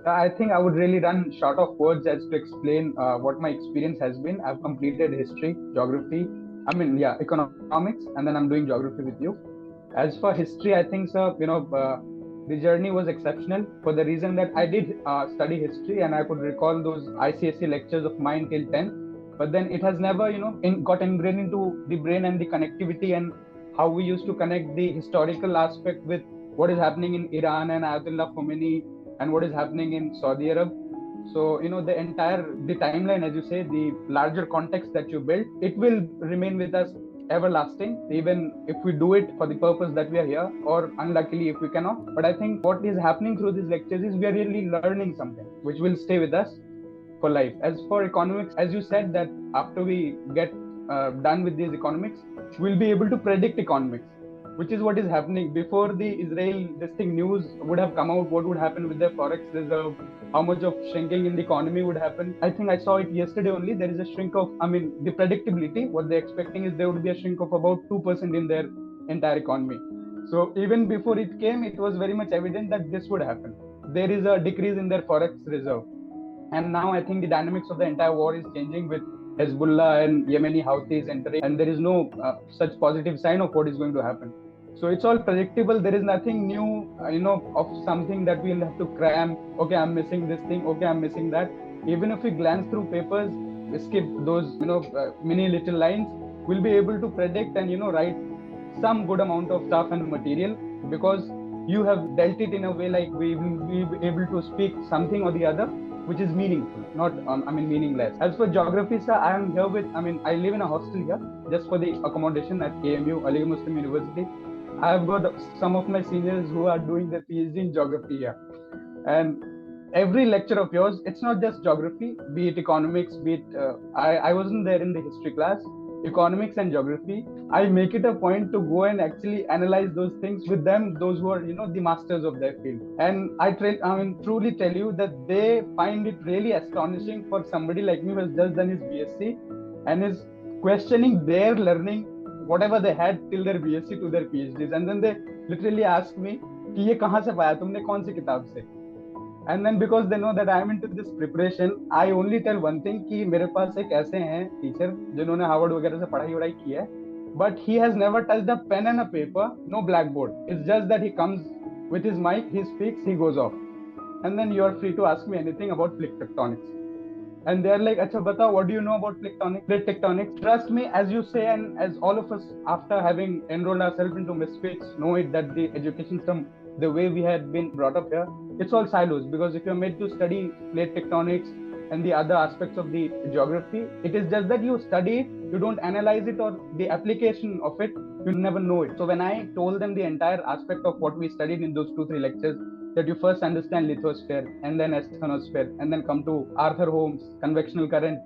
I think I would really run short of words as to explain what my experience has been. I've completed history, geography, economics, and then I'm doing geography with you. As for history, I think, sir, the journey was exceptional for the reason that I did study history and I could recall those ICSE lectures of mine till 10th. But then it has never, got ingrained into the brain and the connectivity and how we used to connect the historical aspect with what is happening in Iran and Ayatollah Khomeini and what is happening in Saudi Arab. So, the timeline, as you say, the larger context that you build, it will remain with us everlasting, even if we do it for the purpose that we are here, or unluckily if we cannot. But I think what is happening through these lectures is we are really learning something which will stay with us for life. As for economics, as you said, that after we get done with these economics, we'll be able to predict economics, which is what is happening. Before the Israel this thing news would have come out, what would happen with their forex reserve, how much of shrinking in the economy would happen. I think I saw it yesterday only. There is a shrink of, the predictability. What they're expecting is there would be a shrink of about 2% in their entire economy. So even before it came, it was very much evident that this would happen. There is a decrease in their forex reserve. And now I think the dynamics of the entire war is changing with Hezbollah and Yemeni Houthis entering, and there is no such positive sign of what is going to happen. So it's all predictable. There is nothing new, of something that we'll have to cram. Okay, I'm missing this thing. Okay, I'm missing that. Even if we glance through papers, we skip those, many little lines, we'll be able to predict and, write some good amount of stuff and material because you have dealt it in a way like we will be able to speak something or the other which is meaningful, not meaningless. As for geography, sir, I am here with, I live in a hostel here just for the accommodation at AMU, Ali Muslim University. I have got some of my seniors who are doing their PhD in geography here. And every lecture of yours, it's not just geography, be it economics, be it, I wasn't there in the history class, economics and geography. I make it a point to go and actually analyze those things with them, those who are, the masters of their field. And I truly tell you that they find it really astonishing for somebody like me who has just done his BSc and is questioning their learning, whatever they had till their BSc to their PhDs. And then they literally ask me, कि ये कहाँ से पाया तुमने, कौन सी किताब से? And then because they know that I am into this preparation, I only tell one thing कि मेरे पास एक ऐसे हैं टीचर जिन्होंने हार्वर्ड वगैरह से पढ़ाई वढ़ाई की है, but he has never touched a pen and a paper, no blackboard. It's just that he comes with his mic, he speaks, he goes off. And then you are free to ask me anything about plate tectonics. And they're like, Acha, bata, what do you know about plate tectonics? Trust me, as you say, and as all of us, after having enrolled ourselves into MisFits, know it that the education system, the way we had been brought up here, it's all silos. Because if you're made to study plate tectonics and the other aspects of the geography, it is just that you study it, you don't analyze it, or the application of it, you never know it. So when I told them the entire aspect of what we studied in those 2-3 lectures, that you first understand lithosphere and then asthenosphere and then come to Arthur Holmes, convectional current,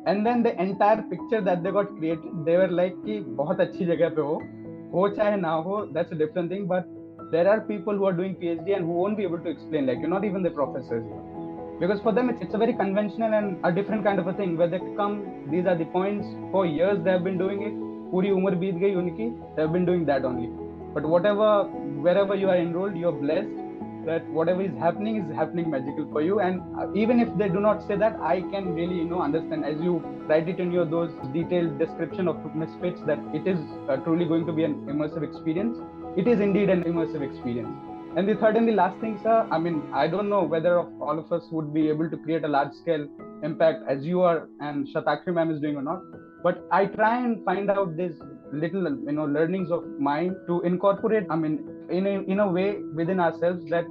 and then the entire picture that they got created, they were like कि बहुत अच्छी जगह पे हो चाहे ना हो, that's a different thing, but there are people who are doing PhD and who won't be able to explain, like, not even the professors, because for them it's a very conventional and a different kind of a thing where they come, these are the points, for years they have been doing it, पूरी उम्र बीत गई उनकी, they have been doing that only. But wherever you are enrolled, you are blessed that whatever is happening magical for you. And even if they do not say that, I can really understand, as you write it in your those detailed description of MisFits, that it is truly going to be an immersive experience. It is indeed an immersive experience. And the third and the last thing, sir, I don't know whether all of us would be able to create a large scale impact as you are and Shatakshi ma'am is doing or not, but I try and find out these little learnings of mine to incorporate in a way within ourselves, that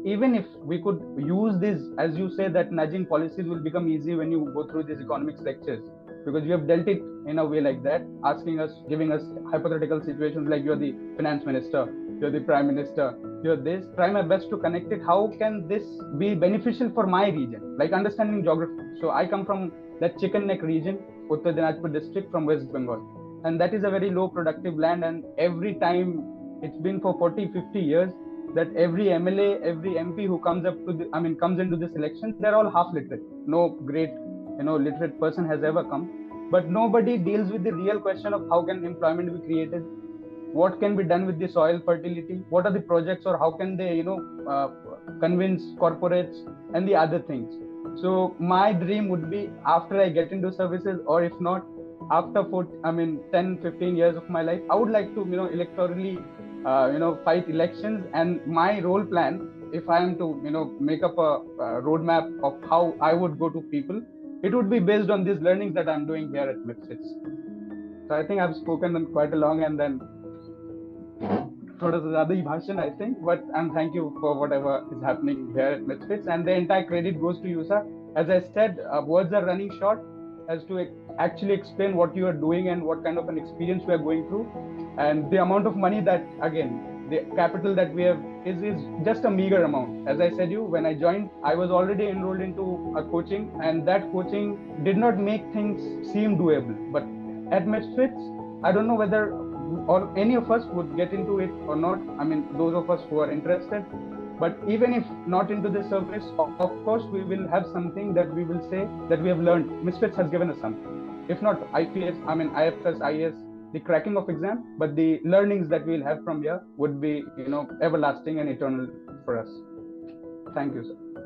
even if we could use this, as you say, that nudging policies will become easy when you go through these economics lectures, because you have dealt it in a way like that, asking us, giving us hypothetical situations like you're the finance minister, you're the prime minister, you're this. Try my best to connect it. How can this be beneficial for my region? Like understanding geography. So I come from that chicken neck region, Uttar Dinajpur district from West Bengal. And that is a very low productive land. And every time, it's been for 40-50 years, that every MLA, every MP who comes comes into this election, they're all half literate. No great, literate person has ever come. But nobody deals with the real question of how can employment be created, what can be done with the soil fertility, what are the projects, or how can they convince corporates and the other things. So my dream would be, after I get into services, or if not, after 10 15 years of my life, I would like to electorally fight elections. And my role plan, if I am to make up a roadmap of how I would go to people, it would be based on these learnings that I'm doing here at MisFits. So I think I've spoken quite a long and then थोड़ा सा ज़्यादा ही भाषण, I think, but thank you for whatever is happening here at MisFits, and the entire credit goes to you, sir. As I said, words are running short as to actually explain what you are doing and what kind of an experience we are going through, and the amount of money that, again, the capital that we have is just a meager amount. As I said you, when I joined, I was already enrolled into a coaching, and that coaching did not make things seem doable. But at MisFits, I don't know whether or any of us would get into it or not. I mean, those of us who are interested. But even if not into this service, of course, we will have something that we will say that we have learned. MisFits has given us something. If not IPS, IFS, IS, the cracking of exam, but the learnings that we'll have from here would be, everlasting and eternal for us. Thank you, sir.